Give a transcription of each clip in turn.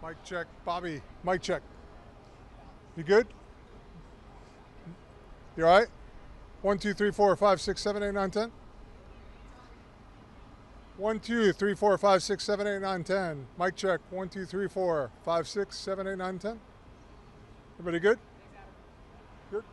Mic check. Bobby, mic check. You good? You all right? 1, 2, 3, 4, 5, 6, 7, 8, 9, 10. 1, 2, 3, 4, 5, 6, 7, 8, 9, 10. Mic check. 1, 2, 3, 4, 5, 6, 7, 8, 9, 10. Everybody good? Good.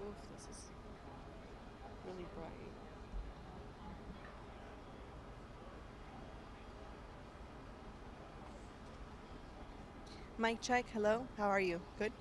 Oof, this is really bright. Mic check. Hello. How are you? Good?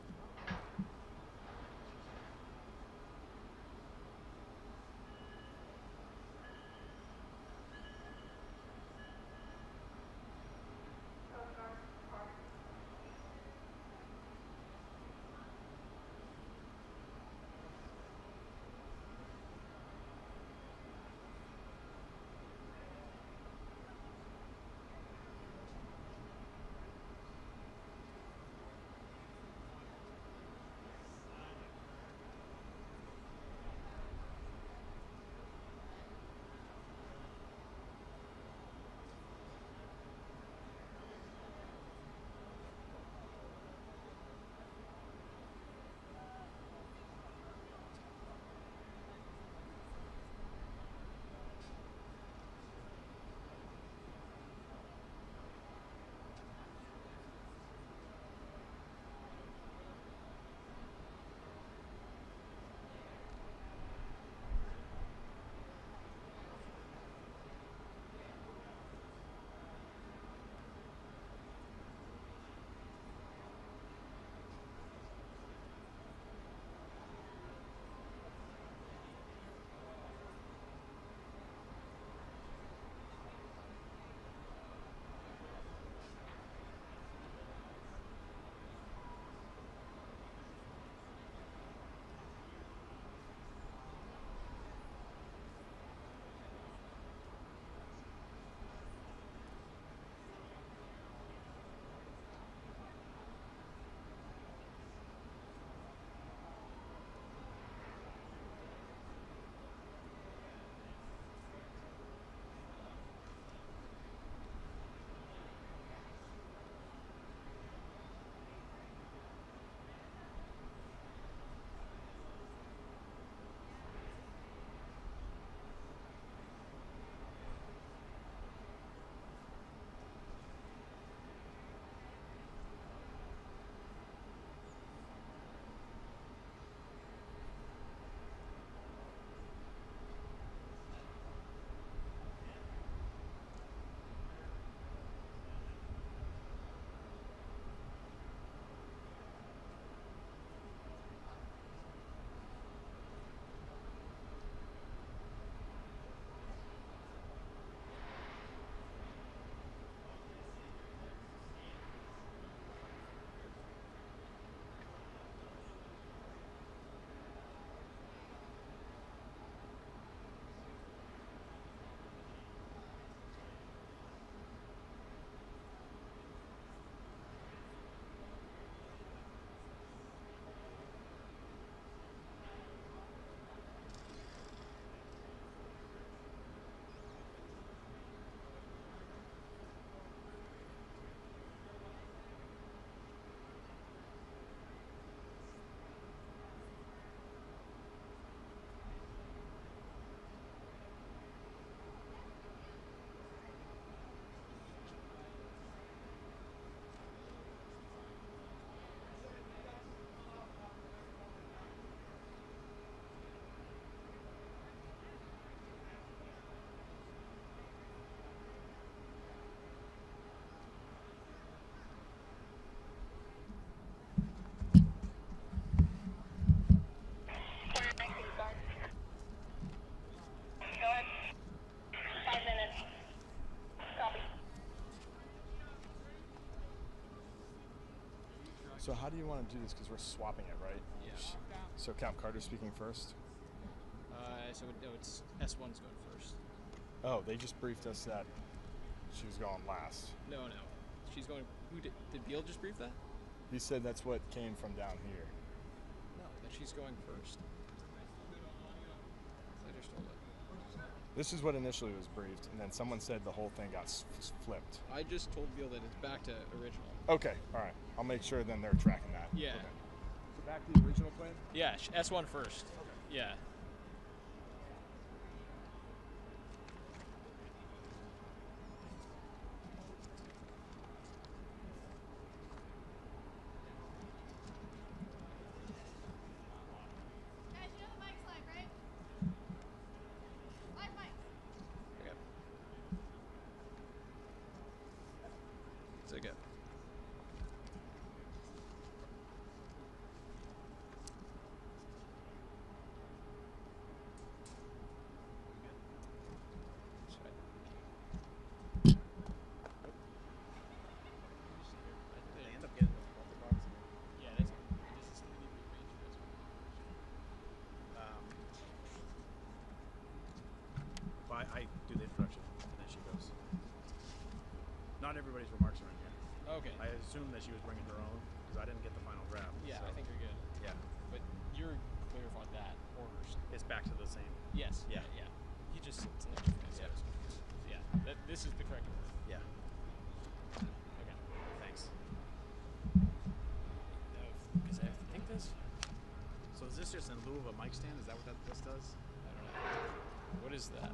So how do you want to do this? Because we're swapping it, right? Yeah. So Cap Carter's speaking first. It's S1's going first. Oh, they just briefed us that she was going last. No. She's going. Who did Beal just brief that? He said that's what came from down here. No, that she's going first. I just told it. This is what initially was briefed, and then someone said the whole thing got flipped. I just told Beal that it's back to original. Okay, all right. I'll make sure then they're tracking that. Yeah. Okay. So back to the original plan? Yeah, S1 first. Okay. Yeah. Guys, you know the mic's live, right? Live mics. Okay. It's okay. They end up getting those multi boxes. Yeah, that's this is really rearranged. But I do the introduction, and then she goes. Not everybody's remarks are in here. Okay. I assume that she was bringing her own, because I didn't get the final draft. Yeah, so. I think you're good. Yeah. But you're clear on that orders. It's back to the same. Yes. Yeah. Yeah. He just selected for Yeah. Yeah. This is the correct order. Yeah. Okay. Thanks. Because I have to think this. So is this just in lieu of a mic stand? Is that what this does? I don't know. What is that?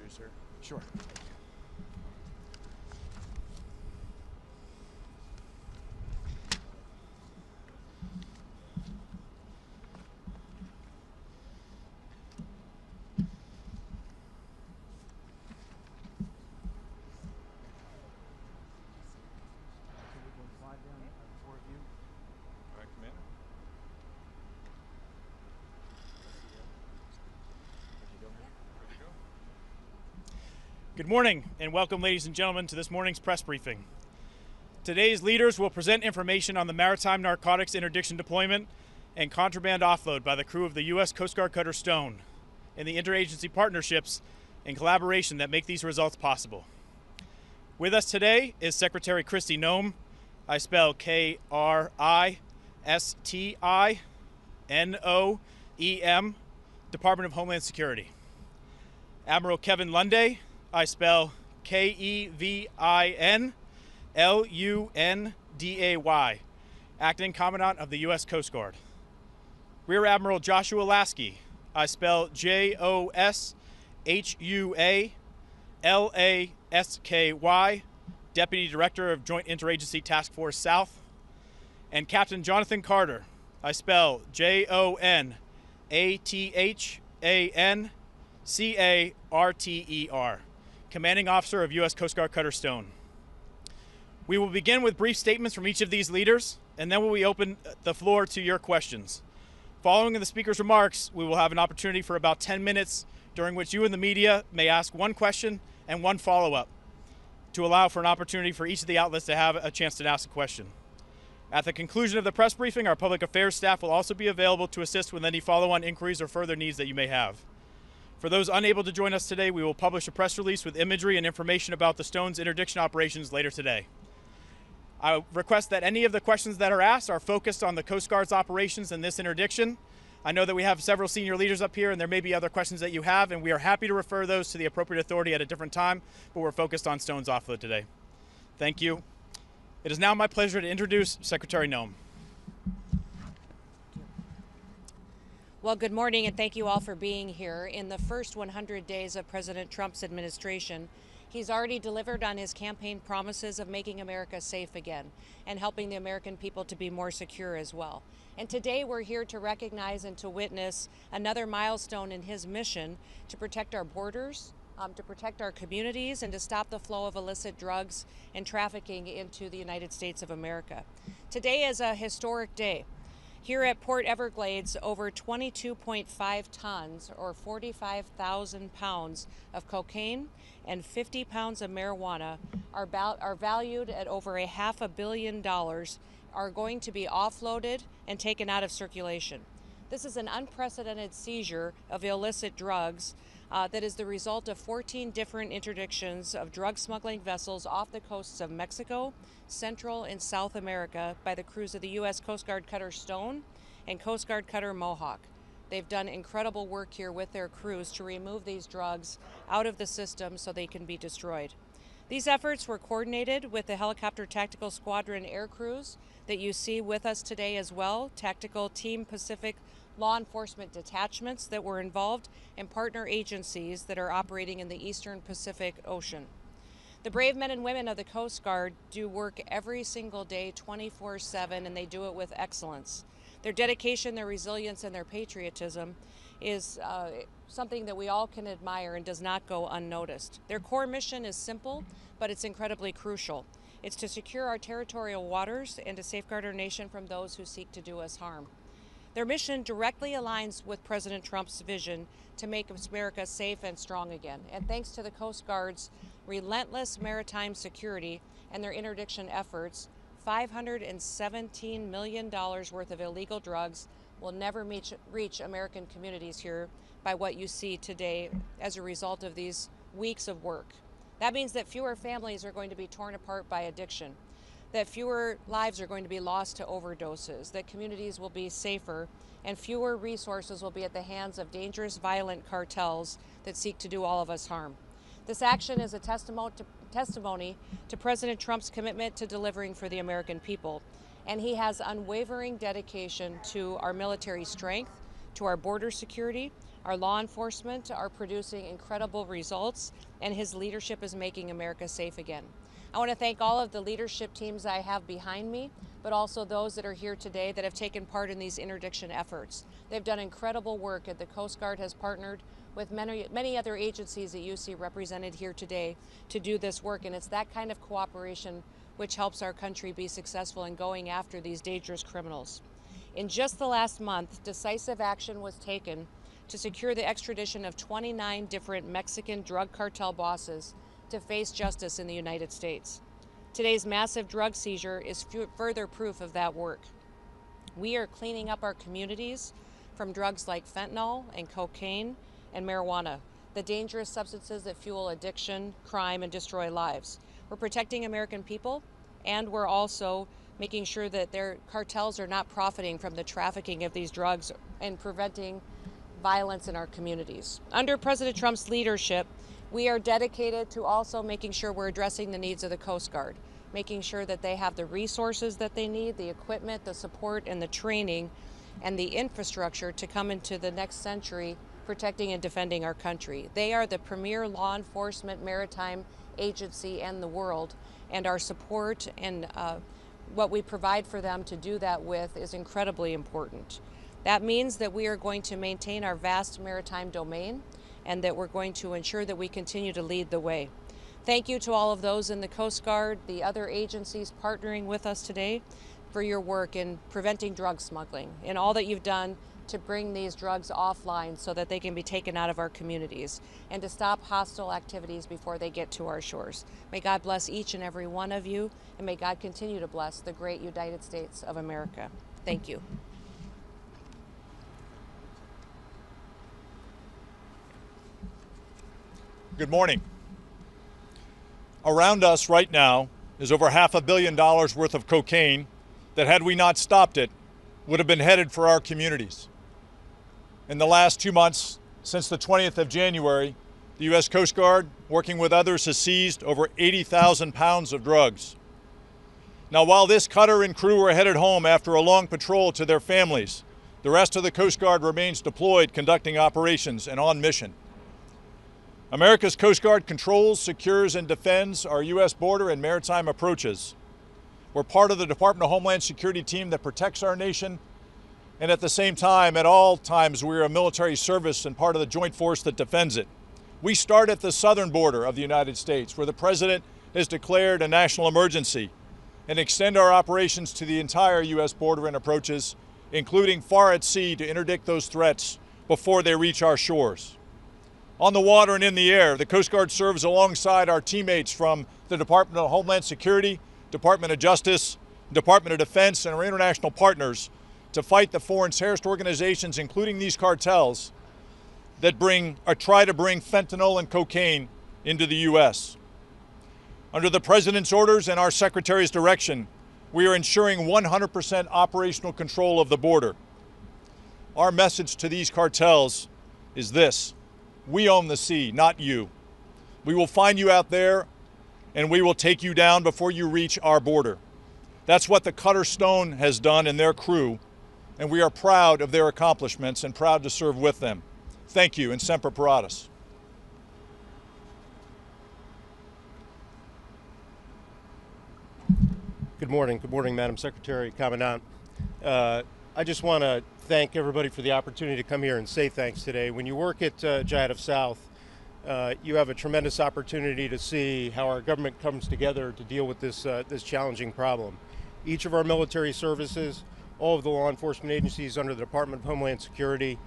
you, sir. Sure. All right, Commander. Ready to go? Good morning and welcome, ladies and gentlemen, to this morning's press briefing. Today's leaders will present information on the maritime narcotics interdiction deployment and contraband offload by the crew of the U.S. Coast Guard cutter Stone and the interagency partnerships and collaboration that make these results possible. With us today is Secretary Kristi Noem. I spell Kristinoem, Department of Homeland Security. Admiral Kevin Lunday. I spell Kevinlunday, Acting Commandant of the U.S. Coast Guard. Rear Admiral Joshua Lasky. I spell JoshualaSky, Deputy Director of Joint Interagency Task Force South. And Captain Jonathan Carter. I spell JONATHANCARTER, Commanding Officer of U.S. Coast Guard cutter Stone. We will begin with brief statements from each of these leaders, and then we open the floor to your questions. Following the speaker's remarks, we will have an opportunity for about 10 minutes during which you and the media may ask one question and one follow-up to allow for an opportunity for each of the outlets to have a chance to ask a question. At the conclusion of the press briefing, our public affairs staff will also be available to assist with any follow-on inquiries or further needs that you may have. For those unable to join us today, we will publish a press release with imagery and information about the Stone's interdiction operations later today. I request that any of the questions that are asked are focused on the Coast Guard's operations in this interdiction. I know that we have several senior leaders up here and there may be other questions that you have, and we are happy to refer those to the appropriate authority at a different time, but we're focused on Stone's offload today. Thank you. It is now my pleasure to introduce Secretary Noem. Well, good morning, and thank you all for being here. In the first 100 days of President Trump's administration, he's already delivered on his campaign promises of making America safe again and helping the American people to be more secure as well. And today we're here to recognize and to witness another milestone in his mission to protect our borders, to protect our communities, and to stop the flow of illicit drugs and trafficking into the United States of America. Today is a historic day. Here at Port Everglades, over 22.5 tons or 45,000 pounds of cocaine and 50 pounds of marijuana are valued at over $500 million are going to be offloaded and taken out of circulation. This is an unprecedented seizure of illicit drugs that is the result of 14 different interdictions of drug smuggling vessels off the coasts of Mexico, Central and South America by the crews of the U.S. Coast Guard cutter Stone and Coast Guard cutter Mohawk. They've done incredible work here with their crews to remove these drugs out of the system so they can be destroyed. These efforts were coordinated with the Helicopter Tactical Squadron air crews that you see with us today as well, Tactical Team Pacific law enforcement detachments that were involved, and partner agencies that are operating in the Eastern Pacific Ocean. The brave men and women of the Coast Guard do work every single day, 24/7, and they do it with excellence. Their dedication, their resilience, and their patriotism is something that we all can admire and does not go unnoticed. Their core mission is simple, but it's incredibly crucial. It's to secure our territorial waters and to safeguard our nation from those who seek to do us harm. Their mission directly aligns with President Trump's vision to make America safe and strong again. And thanks to the Coast Guard's relentless maritime security and their interdiction efforts, $517 million worth of illegal drugs will never reach American communities here by what you see today as a result of these weeks of work. That means that fewer families are going to be torn apart by addiction, that fewer lives are going to be lost to overdoses, that communities will be safer, and fewer resources will be at the hands of dangerous, violent cartels that seek to do all of us harm. This action is a testimony to President Trump's commitment to delivering for the American people, and he has unwavering dedication to our military strength, to our border security, Our law enforcement are producing incredible results, and his leadership is making America safe again. I want to thank all of the leadership teams I have behind me, but also those that are here today that have taken part in these interdiction efforts. They've done incredible work, and the Coast Guard has partnered with many other agencies that you see represented here today to do this work, and it's that kind of cooperation which helps our country be successful in going after these dangerous criminals. In just the last month, decisive action was taken to secure the extradition of 29 different Mexican drug cartel bosses to face justice in the United States. Today's massive drug seizure is further proof of that work. We are cleaning up our communities from drugs like fentanyl and cocaine and marijuana, the dangerous substances that fuel addiction, crime, and destroy lives. We're protecting American people, and we're also making sure that their cartels are not profiting from the trafficking of these drugs and preventing violence in our communities. Under President Trump's leadership, we are dedicated to also making sure we're addressing the needs of the Coast Guard, making sure that they have the resources that they need, the equipment, the support, and the training, and the infrastructure to come into the next century protecting and defending our country. They are the premier law enforcement maritime agency in the world, and our support and what we provide for them to do that with is incredibly important. That means that we are going to maintain our vast maritime domain, and that we're going to ensure that we continue to lead the way. Thank you to all of those in the Coast Guard, the other agencies partnering with us today, for your work in preventing drug smuggling and all that you've done to bring these drugs offline so that they can be taken out of our communities and to stop hostile activities before they get to our shores. May God bless each and every one of you, and may God continue to bless the great United States of America. Thank you. Good morning. Around us right now is over $500 million worth of cocaine that, had we not stopped it, would have been headed for our communities. In the last 2 months, since the 20th of January, the U.S. Coast Guard, working with others, has seized over 80,000 pounds of drugs. Now, while this cutter and crew are headed home after a long patrol to their families, the rest of the Coast Guard remains deployed, conducting operations and on mission. America's Coast Guard controls, secures, and defends our U.S. border and maritime approaches. We're part of the Department of Homeland Security team that protects our nation, and at the same time, at all times, we're a military service and part of the joint force that defends it. We start at the southern border of the United States, where the President has declared a national emergency, and extend our operations to the entire U.S. border and approaches, including far at sea, to interdict those threats before they reach our shores. On the water and in the air, the Coast Guard serves alongside our teammates from the Department of Homeland Security, Department of Justice, Department of Defense, and our international partners to fight the foreign terrorist organizations, including these cartels, that try to bring fentanyl and cocaine into the U.S. Under the President's orders and our Secretary's direction, we are ensuring 100% operational control of the border. Our message to these cartels is this: we own the sea, not you. We will find you out there, and we will take you down before you reach our border. That's what the Cutter Stone has done and their crew, and we are proud of their accomplishments and proud to serve with them. Thank you, and Semper Paratus. Good morning, Madam Secretary, Commandant. I just want to thank everybody for the opportunity to come here and say thanks today. When you work at JIADF South, you have a tremendous opportunity to see how our government comes together to deal with this challenging problem. Each of our military services, all of the law enforcement agencies under the Department of Homeland Security,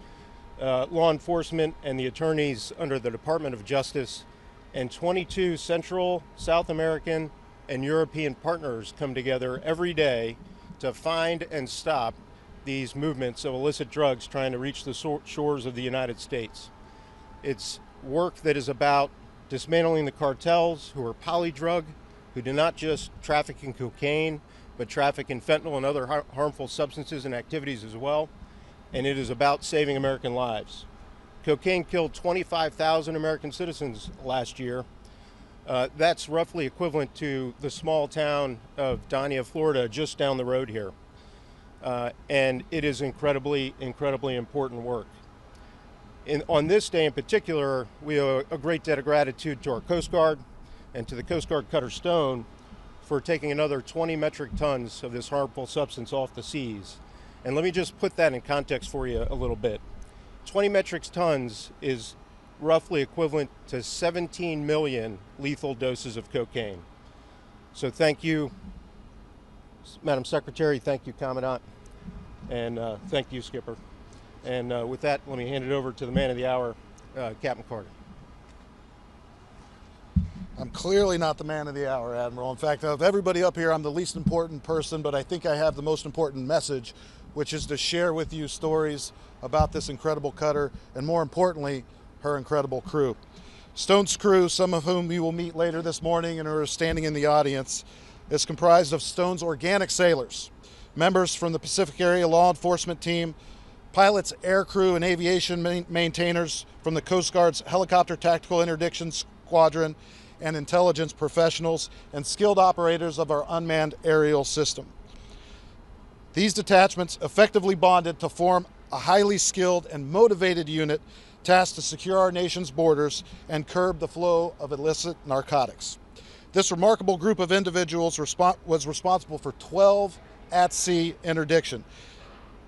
law enforcement and the attorneys under the Department of Justice, and 22 Central, South American, and European partners come together every day to find and stop these movements of illicit drugs trying to reach the shores of the United States. It's work that is about dismantling the cartels who are polydrug, who do not just traffic in cocaine, but traffic in fentanyl and other harmful substances and activities as well. And it is about saving American lives. Cocaine killed 25,000 American citizens last year. That's roughly equivalent to the small town of Dania, Florida, just down the road here. And it is incredibly, incredibly important work. On this day in particular, we owe a great debt of gratitude to our Coast Guard and to the Coast Guard cutter Stone for taking another 20 metric tons of this harmful substance off the seas. And let me just put that in context for you a little bit. 20 metric tons is roughly equivalent to 17 million lethal doses of cocaine. So thank you, Madam Secretary, thank you, Commandant, and thank you, Skipper. And with that, let me hand it over to the man of the hour, Captain Carter. I'm clearly not the man of the hour, Admiral. In fact, of everybody up here, I'm the least important person, but I think I have the most important message, which is to share with you stories about this incredible cutter and, more importantly, her incredible crew. Stone's crew, some of whom you will meet later this morning and are standing in the audience, is comprised of Stone's organic sailors, members from the Pacific Area Law Enforcement Team, pilots, air crew, and aviation maintainers from the Coast Guard's Helicopter Tactical Interdiction Squadron, and intelligence professionals, and skilled operators of our unmanned aerial system. These detachments effectively bonded to form a highly skilled and motivated unit tasked to secure our nation's borders and curb the flow of illicit narcotics. This remarkable group of individuals was responsible for 12 at-sea interdiction,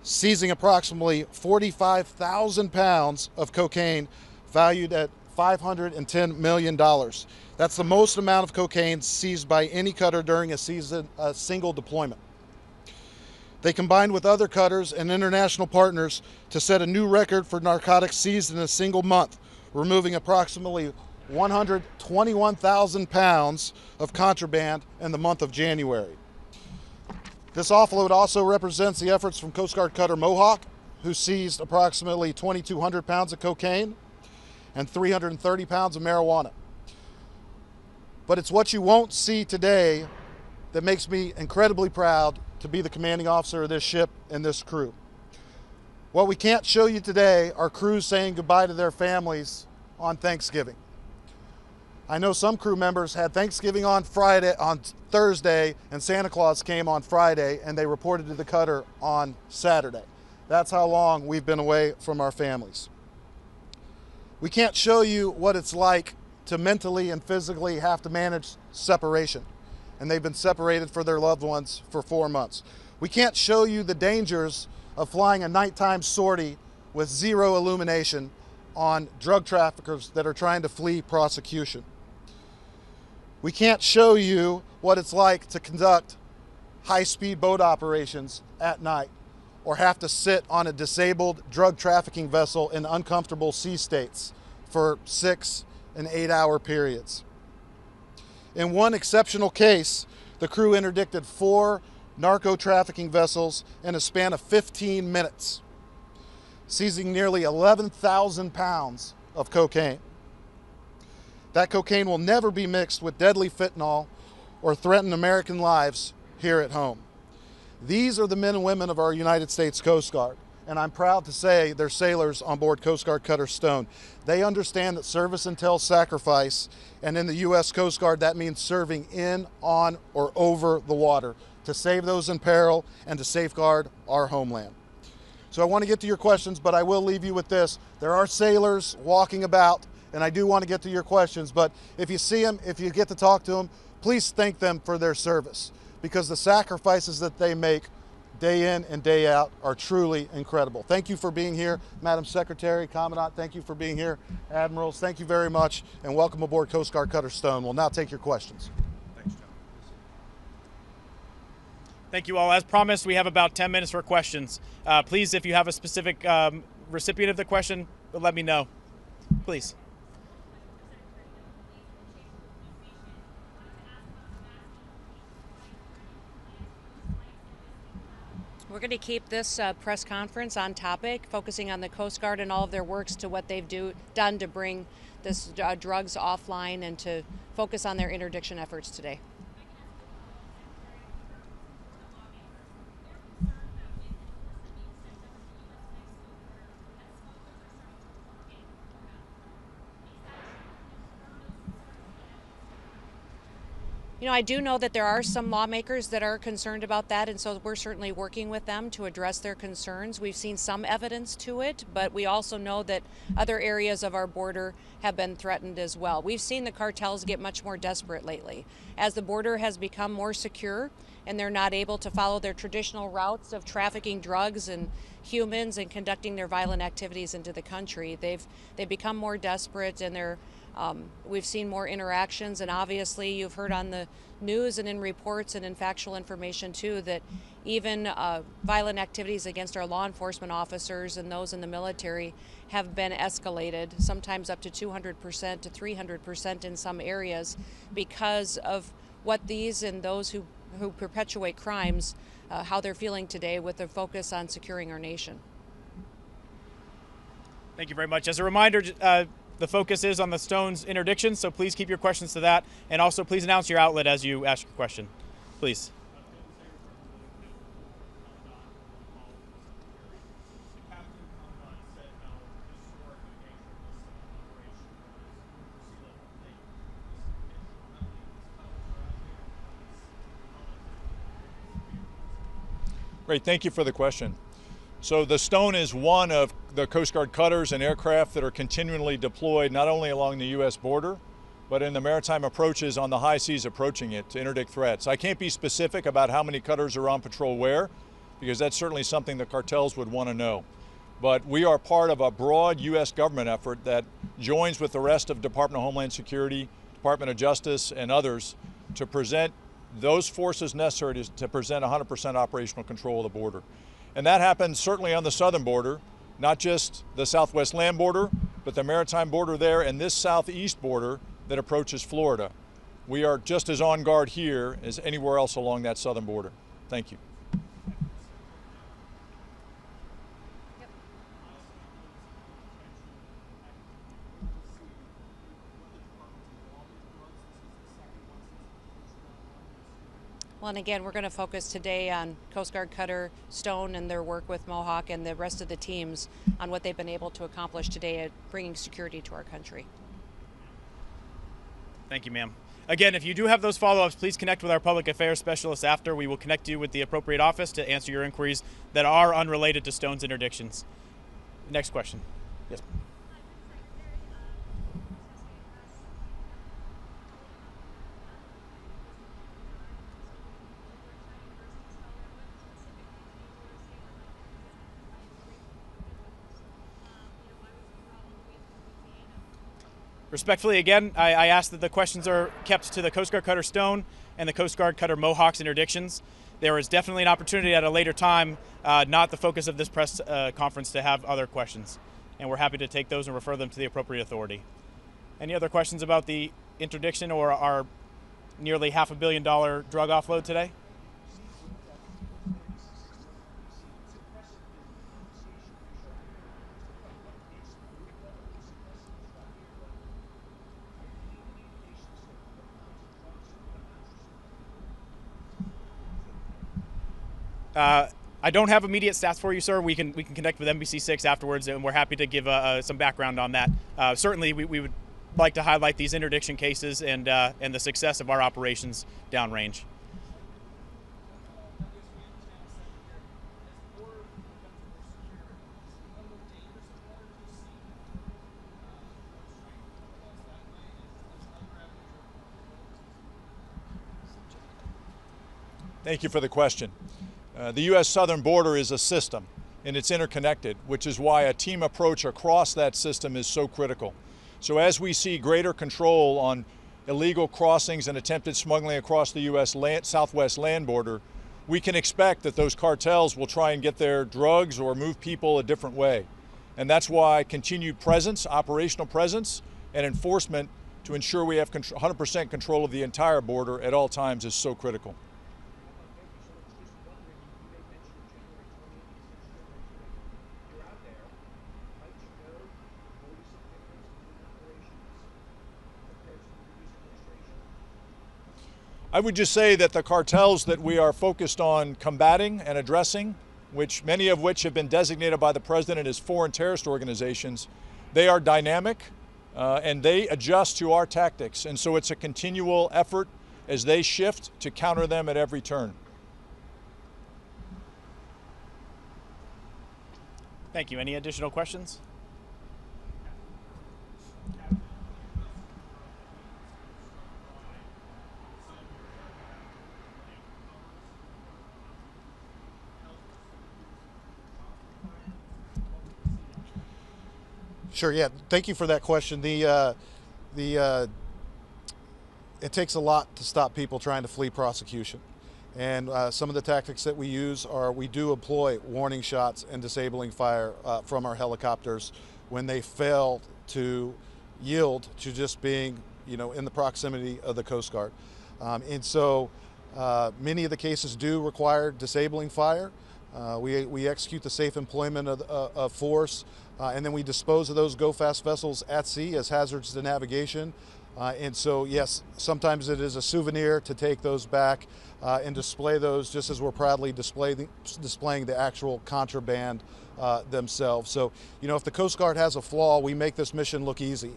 seizing approximately 45,000 pounds of cocaine valued at $510 million. That's the most amount of cocaine seized by any cutter during a single deployment. They combined with other cutters and international partners to set a new record for narcotics seized in a single month, removing approximately 121,000 pounds of contraband in the month of January. This offload also represents the efforts from Coast Guard cutter Mohawk, who seized approximately 2,200 pounds of cocaine and 330 pounds of marijuana. But it's what you won't see today that makes me incredibly proud to be the commanding officer of this ship and this crew. What we can't show you today are crews saying goodbye to their families on Thanksgiving. I know some crew members had Thanksgiving on Thursday, and Santa Claus came on Friday, and they reported to the cutter on Saturday. That's how long we've been away from our families. We can't show you what it's like to mentally and physically have to manage separation, and they've been separated from their loved ones for 4 months. We can't show you the dangers of flying a nighttime sortie with zero illumination on drug traffickers that are trying to flee prosecution. We can't show you what it's like to conduct high-speed boat operations at night or have to sit on a disabled drug trafficking vessel in uncomfortable sea states for 6 and 8 hour periods. In one exceptional case, the crew interdicted 4 narco trafficking vessels in a span of 15 minutes, seizing nearly 11,000 pounds of cocaine. That cocaine will never be mixed with deadly fentanyl or threaten American lives here at home. These are the men and women of our United States Coast Guard, and I'm proud to say they're sailors on board Coast Guard cutter Stone. They understand that service entails sacrifice, and in the U.S. Coast Guard, that means serving in, on, or over the water to save those in peril and to safeguard our homeland. So I want to get to your questions, but I will leave you with this. There are sailors walking about, and I do want to get to your questions, but if you see them, if you get to talk to them, please thank them for their service, because the sacrifices that they make day in and day out are truly incredible. Thank you for being here, Madam Secretary, Commandant, thank you for being here. Admirals, thank you very much, and welcome aboard Coast Guard cutter Stone. We'll now take your questions. Thanks, John. Thank you all. As promised, we have about 10 minutes for questions. Please, if you have a specific recipient of the question, let me know. Please. We're going to keep this press conference on topic, focusing on the Coast Guard and all of their works to what they've done to bring this drugs offline and to focus on their interdiction efforts today. You know, I do know that there are some lawmakers that are concerned about that, and so we're certainly working with them to address their concerns. We've seen some evidence to it, but we also know that other areas of our border have been threatened as well. We've seen the cartels get much more desperate lately. As the border has become more secure and they're not able to follow their traditional routes of trafficking drugs and humans and conducting their violent activities into the country, they've become more desperate, and we've seen more interactions. And obviously you've heard on the news and in reports and in factual information too that even violent activities against our law enforcement officers and those in the military have been escalated, sometimes up to 200% to 300% in some areas, because of what these and those who perpetuate crimes, how they're feeling today with their focus on securing our nation. Thank you very much. As a reminder, the focus is on the Stone's interdiction, so please keep your questions to that. And also please announce your outlet as you ask your question. Please. Great, thank you for the question. So the Stone is one of the Coast Guard cutters and aircraft that are continually deployed not only along the U.S. border, but in the maritime approaches on the high seas approaching it to interdict threats. I can't be specific about how many cutters are on patrol where, because that's certainly something the cartels would want to know. But we are part of a broad U.S. government effort that joins with the rest of Department of Homeland Security, Department of Justice, and others to present those forces necessary to present 100% operational control of the border. And that happens certainly on the southern border, not just the southwest land border, but the maritime border there and this southeast border that approaches Florida. We are just as on guard here as anywhere else along that southern border. Thank you. Well, and again, we're going to focus today on Coast Guard cutter Stone and their work with Mohawk and the rest of the teams on what they've been able to accomplish today at bringing security to our country. Thank you, ma'am. Again, if you do have those follow-ups, please connect with our public affairs specialists after. We will connect you with the appropriate office to answer your inquiries that are unrelated to Stone's interdictions. Next question. Yes. Respectfully, again, I ask that the questions are kept to the Coast Guard cutter Stone and the Coast Guard cutter Mohawk's interdictions. There is definitely an opportunity at a later time, not the focus of this press conference, to have other questions. And we're happy to take those and refer them to the appropriate authority. Any other questions about the interdiction or our nearly $500 million drug offload today? I don't have immediate stats for you, sir. We can connect with NBC6 afterwards, and we're happy to give some background on that. Certainly, we would like to highlight these interdiction cases and the success of our operations downrange. Thank you for the question. The U.S. southern border is a system, and it's interconnected, which is why a team approach across that system is so critical. So as we see greater control on illegal crossings and attempted smuggling across the U.S. southwest land border, we can expect that those cartels will try and get their drugs or move people a different way. And that's why continued presence, operational presence, and enforcement to ensure we have 100% control of the entire border at all times is so critical. I would just say that the cartels that we are focused on combating and addressing, many of which have been designated by the president as foreign terrorist organizations, they are dynamic and they adjust to our tactics. And so it's a continual effort as they shift to counter them at every turn. Thank you. Any additional questions? Sure. Yeah. Thank you for that question. It takes a lot to stop people trying to flee prosecution, and some of the tactics that we use are we do employ warning shots and disabling fire from our helicopters when they fail to yield to just being, in the proximity of the Coast Guard, and so many of the cases do require disabling fire. We execute the safe employment of force, and then we dispose of those go-fast vessels at sea as hazards to navigation. And so, yes, sometimes it is a souvenir to take those back and display those, just as we're proudly displaying the actual contraband themselves. So, if the Coast Guard has a flaw, we make this mission look easy.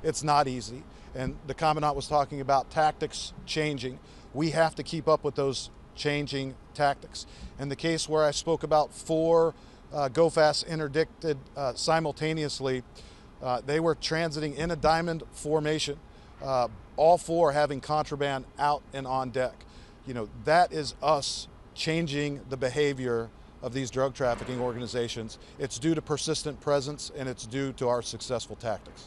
It's not easy. And the Commandant was talking about tactics changing. We have to keep up with those changing tactics. In the case where I spoke about 4 go-fast interdicted simultaneously, they were transiting in a diamond formation, all 4 having contraband out and on deck. That is us changing the behavior of these drug trafficking organizations. It's due to persistent presence, and it's due to our successful tactics.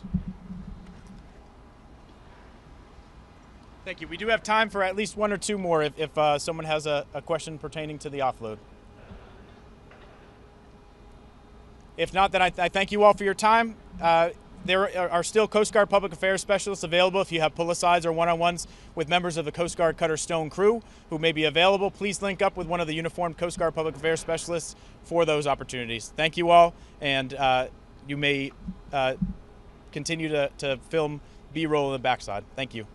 Thank you. We do have time for at least 1 or 2 more if someone has a question pertaining to the offload. If not, then I thank you all for your time. There are still Coast Guard Public Affairs specialists available if you have pull-asides or one-on-ones with members of the Coast Guard Cutter Stone crew who may be available. Please link up with one of the uniformed Coast Guard Public Affairs specialists for those opportunities. Thank you all, and you may continue to film B-roll in the backside. Thank you.